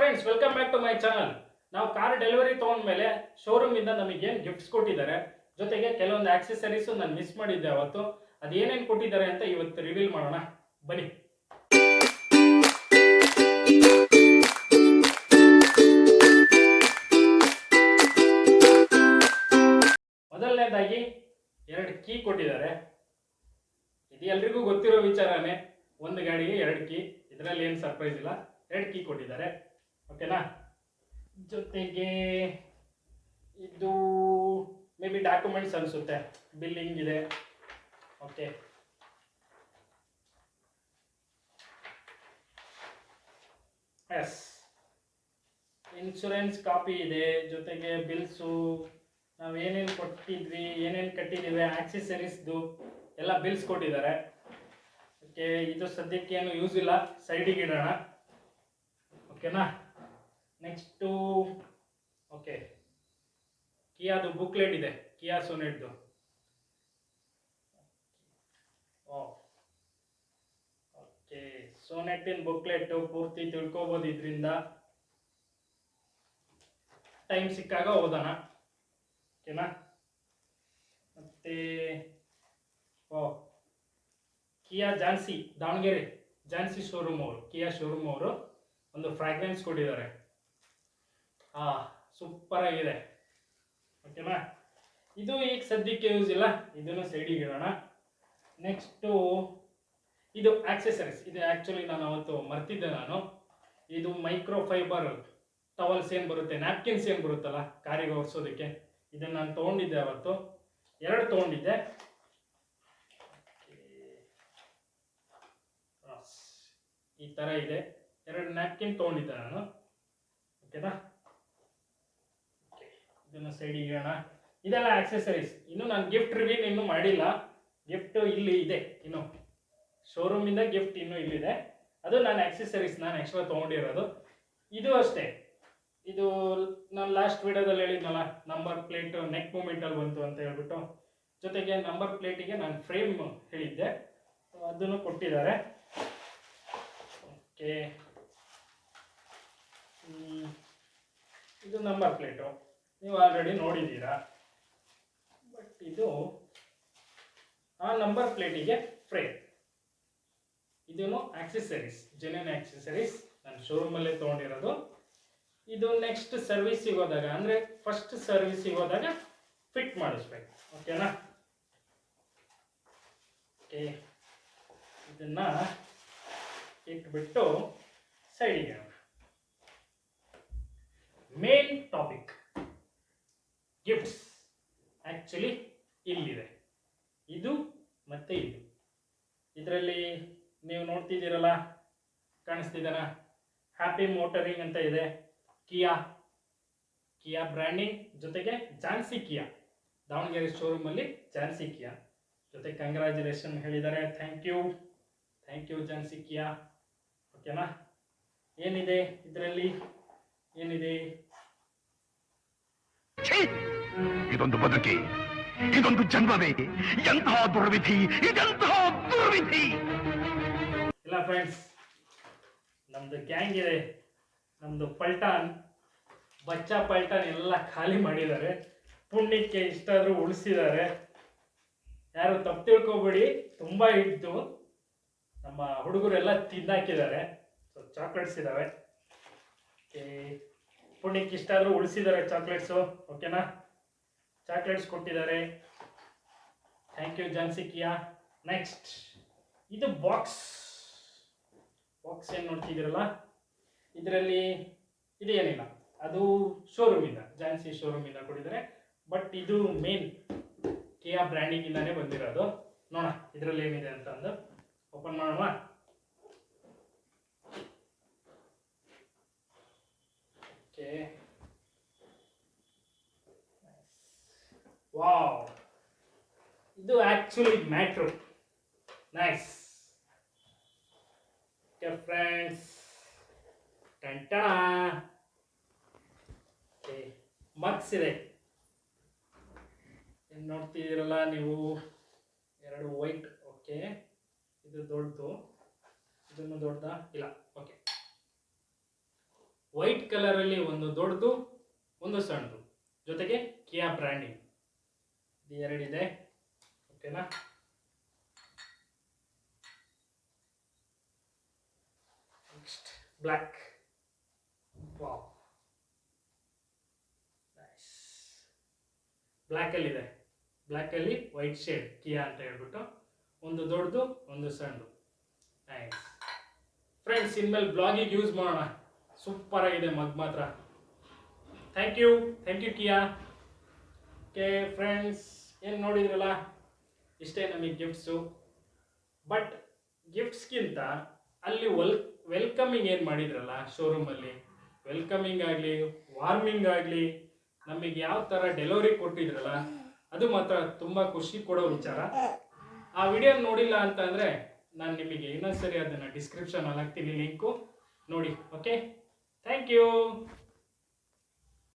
Friends, welcome back to my channel. ನಾವು car delivery ತೊಗೊಂಡ್ಮೇಲೆ showroom ಇಂದ ನಮಗೆ ಏನು ಗಿಫ್ಟ್ಸ್ ಕೊಟ್ಟಿದ್ದಾರೆ, ಜೊತೆಗೆ ಕೆಲವೊಂದು ಆಕ್ಸೆಸರೀಸ್ ನಾನು ಮಿಸ್ ಮಾಡಿದ್ದೆ ಅವತ್ತು. ಅದೇನೇನು ಕೊಟ್ಟಿದ್ದಾರೆ ಅಂತ ಇವತ್ತು ರಿವೀಲ್ ಮಾಡೋಣ, ಬನ್ನಿ. ಮೊದಲನೇದಾಗಿ 2 ಕೀ ಕೊಟ್ಟಿದ್ದಾರೆ. ಇದು ಎಲ್ರಿಗೂ ಗೊತ್ತಿರೋ ವಿಚಾರನೇ, ಒಂದು ಗಾಡಿಗೆ 2 ಕೀ. ಇದರಲ್ಲಿ ಏನು ಸರ್ಪ್ರೈಸ್ ಇಲ್ಲ, 2 ಕೀ ಕೊಟ್ಟಿದ್ದಾರೆ. ಓಕೆನಾ? ಜೊತೆಗೆ ಇದು ಮೇ ಬಿ ಡಾಕ್ಯುಮೆಂಟ್ಸ್ ಅನಿಸುತ್ತೆ, ಬಿಲ್ಲಿಂಗ್ ಇದೆ. ಓಕೆ, ಎಸ್, ಇನ್ಶೂರೆನ್ಸ್ ಕಾಪಿ ಇದೆ, ಜೊತೆಗೆ ಬಿಲ್ಸು, ನಾವು ಏನೇನು ಕೊಟ್ಟಿದ್ವಿ, ಏನೇನು ಕಟ್ಟಿದ್ದೀವಿ, ಆಕ್ಸೆಸರೀಸ್ದು ಎಲ್ಲ ಬಿಲ್ಸ್ ಕೊಟ್ಟಿದ್ದಾರೆ. ಓಕೆ, ಇದು ಸದ್ಯಕ್ಕೆ ಏನು ಯೂಸ್ ಇಲ್ಲ, ಸೈಡಿಗೆ ಇಡೋಣ. ಓಕೆನಾ? ನೆಕ್ಸ್ಟು ಓಕೆ, ಕಿಯಾದು ಬುಕ್ಲೆಟ್ ಇದೆ, ಕಿಯಾ ಸೋನೆಟ್ದು. ಓಕೆ, ಸೋನೆಟ್ಟಿನ ಬುಕ್ಲೆಟ್ ಪೂರ್ತಿ ತಿಳ್ಕೊಬೋದು ಇದರಿಂದ. ಟೈಮ್ ಸಿಕ್ಕಾಗ ಓದೋಣ. ಓಕೆನಾ? ಮತ್ತೆ ಕಿಯಾ ಝಾನ್ಸಿ, ದಾವಣಗೆರೆ ಝಾನ್ಸಿ ಶೋರೂಮ್ ಅವರು, ಕಿಯಾ ಶೋರೂಮ್ ಅವರು ಒಂದು ಫ್ರಾಗ್ರೆನ್ಸ್ ಕೊಟ್ಟಿದ್ದಾರೆ. ಸೂಪರ್ ಆಗಿದೆ. ಓಕೆನಾ? ಇದು ಈಗ ಸದ್ಯಕ್ಕೆ ಯೂಸ್ ಇಲ್ಲ, ಇದನ್ನು ಸೈಡಿಗೆ ಇಡೋಣ. ನೆಕ್ಸ್ಟು ಇದು ಆಕ್ಸೆಸರೀಸ್. ಇದು ಆ್ಯಕ್ಚುಲಿ ನಾನು ಅವತ್ತು ಮರ್ತಿದ್ದೆ. ಇದು ಮೈಕ್ರೋ ಫೈಬರ್ ಟವಲ್ಸ್ ಏನು ಬರುತ್ತೆ, ನ್ಯಾಪ್ಕಿನ್ಸ್ ಏನು ಬರುತ್ತಲ್ಲ ಕಾರಿಗೆ ಒರೆಸೋದಕ್ಕೆ, ಇದನ್ನು ನಾನು ತೊಗೊಂಡಿದ್ದೆ ಅವತ್ತು. 2 ತೊಗೊಂಡಿದ್ದೆ. ಈ ಥರ ಇದೆ, 2 ನ್ಯಾಪ್ಕಿನ್ ತೊಗೊಂಡಿದ್ದೆ ನಾನು. ಓಕೆನಾ? ಇದನ್ನು ಸೈಡಿಗೆ ಇಡೋಣ. ಇದೆಲ್ಲ ಆಕ್ಸೆಸರೀಸ್. ಇನ್ನು ನಾನು ಗಿಫ್ಟ್ ರಿವೀಲ್ ಇನ್ನೂ ಮಾಡಿಲ್ಲ. ಗಿಫ್ಟ್ ಇಲ್ಲಿ ಇದೆ, ಇನ್ನು ಶೋರೂಮಿಂದ ಗಿಫ್ಟ್ ಇನ್ನೂ ಇಲ್ಲಿದೆ. ಅದು ನಾನು ಆಕ್ಸೆಸರೀಸ್ ನಾನು ಎಕ್ಸ್ಟ್ರಾ ತೊಗೊಂಡಿರೋದು. ಇದು ಅಷ್ಟೇ, ಇದು ನಾನು ಲಾಸ್ಟ್ ವಿಡಿಯೋದಲ್ಲಿ ಹೇಳಿದ್ನಲ್ಲ, ನಂಬರ್ ಪ್ಲೇಟ್ ನೆಕ್ ಮೂಮೆಂಟಲ್ಲಿ ಬಂತು ಅಂತ ಹೇಳ್ಬಿಟ್ಟು, ಜೊತೆಗೆ ನಂಬರ್ ಪ್ಲೇಟಿಗೆ ನಾನು ಫ್ರೇಮ್ ಹೇಳಿದ್ದೆ, ಅದನ್ನು ಕೊಟ್ಟಿದ್ದಾರೆ. ಓಕೆ, ಇದು ನಂಬರ್ ಪ್ಲೇಟು ನೀವು ಆಲ್ರೆಡಿ ನೋಡಿದ್ದೀರಾ. ಬಟ್ ಇದು ಆ ನಂಬರ್ ಪ್ಲೇಟಿಗೆ ಫ್ರೇಮ್. ಇದನ್ನು ಆಕ್ಸೆಸರೀಸ್, ಜೆನ್ಯೂನ್ ಆಕ್ಸೆಸರೀಸ್, ನಾನು ಶೋರೂಮಲ್ಲೇ ತೊಗೊಂಡಿರೋದು. ಇದು ನೆಕ್ಸ್ಟ್ ಸರ್ವಿಸಿಗೆ ಹೋದಾಗ, ಅಂದರೆ ಫಸ್ಟ್ ಸರ್ವಿಸಿಗೆ ಹೋದಾಗ ಫಿಟ್ ಮಾಡಿಸ್ಬೇಕು. ಓಕೆನಾ? ಓಕೆ, ಇದನ್ನು ಇಟ್ಬಿಟ್ಟು ಸೈಡಿಗೆ. ಮೇನ್ ಟಾಪಿಕ್ ಗಿಫ್ಟ್ಸ್ ಆ್ಯಕ್ಚುಲಿ ಇಲ್ಲಿದೆ, ಇದು ಮತ್ತು ಇದು. ಇದರಲ್ಲಿ ನೀವು ನೋಡ್ತಿದ್ದೀರಲ್ಲ, ಕಾಣಿಸ್ತಿದ್ದಾನ, ಹ್ಯಾಪಿ ಮೋಟರಿಂಗ್ ಅಂತ ಇದೆ, ಕಿಯಾ ಬ್ರ್ಯಾಂಡಿಂಗ್, ಜೊತೆಗೆ ಝಾನ್ಸಿ ಕಿಯಾ, ದಾವಣಗೆರೆ ಶೋರೂಮಲ್ಲಿ ಝಾನ್ಸಿ ಕಿಯಾ ಜೊತೆ ಕಂಗ್ರ್ಯಾಚುಲೇಷನ್ ಹೇಳಿದ್ದಾರೆ. ಥ್ಯಾಂಕ್ ಯು ಝಾನ್ಸಿ ಕಿಯಾ. ಓಕೆನಾ? ಏನಿದೆ ಇದರಲ್ಲಿ, ಏನಿದೆ? ಇದೊಂದು ಬದುಕಿ, ಇದೊಂದು ಜನ್ಮವೇ, ಎಂತಹ ದುರ್ವಿಧಿ, ಇದೆಂತಹ ದುರ್ವಿಧಿ. ಇಲ್ಲ ಫ್ರೆಂಡ್ಸ್, ನಮ್ದು ಗ್ಯಾಂಗ್ ಇದೆ, ನಮ್ದು ಪಲ್ಟಾನ್, ಬಚ್ಚಾ ಪಲ್ಟಾನ್ ಎಲ್ಲ ಖಾಲಿ ಮಾಡಿದ್ದಾರೆ. ಪುಣ್ಯಕ್ಕೆ ಇಷ್ಟಾದರೂ ಉಳಿಸಿದ್ದಾರೆ. ಯಾರು ತಪ್ಪು ತಿಳ್ಕೊಬೇಡಿ, ತುಂಬ ಇದ್ದು ನಮ್ಮ ಹುಡುಗರೆಲ್ಲ ತಿಂದಾಕಿದ್ದಾರೆ. ಸೊ ಚಾಕ್ಲೇಟ್ಸ್ ಇದ್ದಾವೆ. ಪುಣ್ಯಕ್ಕೆ ಇಷ್ಟಾದರೂ ಉಳಿಸಿದ್ದಾರೆ ಚಾಕ್ಲೇಟ್ಸು. ಓಕೆನಾ? ಚಾಕ್ಲೇಟ್ಸ್ ಕೊಟ್ಟಿದ್ದಾರೆ. Thank you Jhansi Kia. Next ಇದು ಬಾಕ್ಸ್ ಏನು ನೋಡ್ತಿದ್ದೀರಲ್ಲ, ಇದರಲ್ಲಿ ಇದು ಏನಿಲ್ಲ, ಅದು ಶೋರೂಮಿಂದ, ಝಾನ್ಸಿ ಶೋರೂಮಿಂದ ಕೊಟ್ಟಿದ್ದಾರೆ. ಬಟ್ ಇದು ಮೇನ್ ಕಿಯಾ ಬ್ರ್ಯಾಂಡಿಂಗಿಂದಾನೇ ಬಂದಿರೋದು. ನೋಡೋಣ ಇದರಲ್ಲಿ ಏನಿದೆ ಅಂತ ಅಂದು ಓಪನ್ ಮಾಡೋಣ. ಓಕೆ, ವಾವ್, ಇದು ಆ್ಯಕ್ಚುಲಿ ಮ್ಯಾಟ್ರು. ನೈಸ್. ಓಕೆ ಫ್ರೆಂಡ್ಸ್, ಟಂಟಾ. ಓಕೆ, ಮಗ್ಸ್ ಇದೆ, ಏನು ನೋಡ್ತಿದ್ದೀರಲ್ಲ ನೀವು, 2 ವೈಟ್. ಓಕೆ, ಇದು ದೊಡ್ಡದು, ಇದನ್ನು ದೊಡ್ಡದಾ? ಇಲ್ಲ. ಓಕೆ, ವೈಟ್ ಕಲರಲ್ಲಿ ಒಂದು ದೊಡ್ಡದು ಒಂದು ಸಣ್ಣದು, ಜೊತೆಗೆ ಕಿಯಾ ಬ್ರ್ಯಾಂಡಿಂಗ್ ಇದು ಎರಡಿದೆ. ಓಕೆನಾ? Next black. Wow, nice. ಬ್ಲ್ಯಾಕಲ್ಲಿದೆ, ಬ್ಲ್ಯಾಕಲ್ಲಿ ವೈಟ್ ಶೇಡ್ ಕಿಯಾ ಅಂತ ಹೇಳ್ಬಿಟ್ಟು ಒಂದು ದೊಡ್ಡದು ಒಂದು ಸಣ್ಣದು. ನೈಸ್ ಫ್ರೆಂಡ್ಸ್, ಇನ್ಮೇಲೆ ಬ್ಲಾಗಿಗೆ ಯೂಸ್ ಮಾಡೋಣ. ಸೂಪರ್ ಆಗಿದೆ ಮಗ್ ಮಾತ್ರ. Thank you Kia. Okay friends, ಏನು ನೋಡಿದ್ರಲ್ಲ, ಇಷ್ಟೇ ನಮಗೆ ಗಿಫ್ಟ್ಸು. ಬಟ್ ಗಿಫ್ಟ್ಸ್ಗಿಂತ ಅಲ್ಲಿ ವೆಲ್ಕಮಿಂಗ್ ಏನು ಮಾಡಿದ್ರಲ್ಲ ಶೋರೂಮಲ್ಲಿ, ವೆಲ್ಕಮಿಂಗ್ ಆಗಲಿ ವಾರ್ಮಿಂಗ್ ಆಗಲಿ, ನಮಗೆ ಯಾವ ಥರ ಡೆಲಿವರಿ ಕೊಟ್ಟಿದ್ರಲ್ಲ, ಅದು ಮಾತ್ರ ತುಂಬ ಖುಷಿ ಕೊಡೋ ವಿಚಾರ. ಆ ವಿಡಿಯೋ ನೋಡಿಲ್ಲ ಅಂತ ಅಂದರೆ ನಾನು ನಿಮಗೆ ಇನ್ನೊಂದ್ಸರಿ ಅದನ್ನು ಡಿಸ್ಕ್ರಿಪ್ಷನಲ್ಲಿ ಹಾಕ್ತೀನಿ ಲಿಂಕು, ನೋಡಿ. Okay, thank you.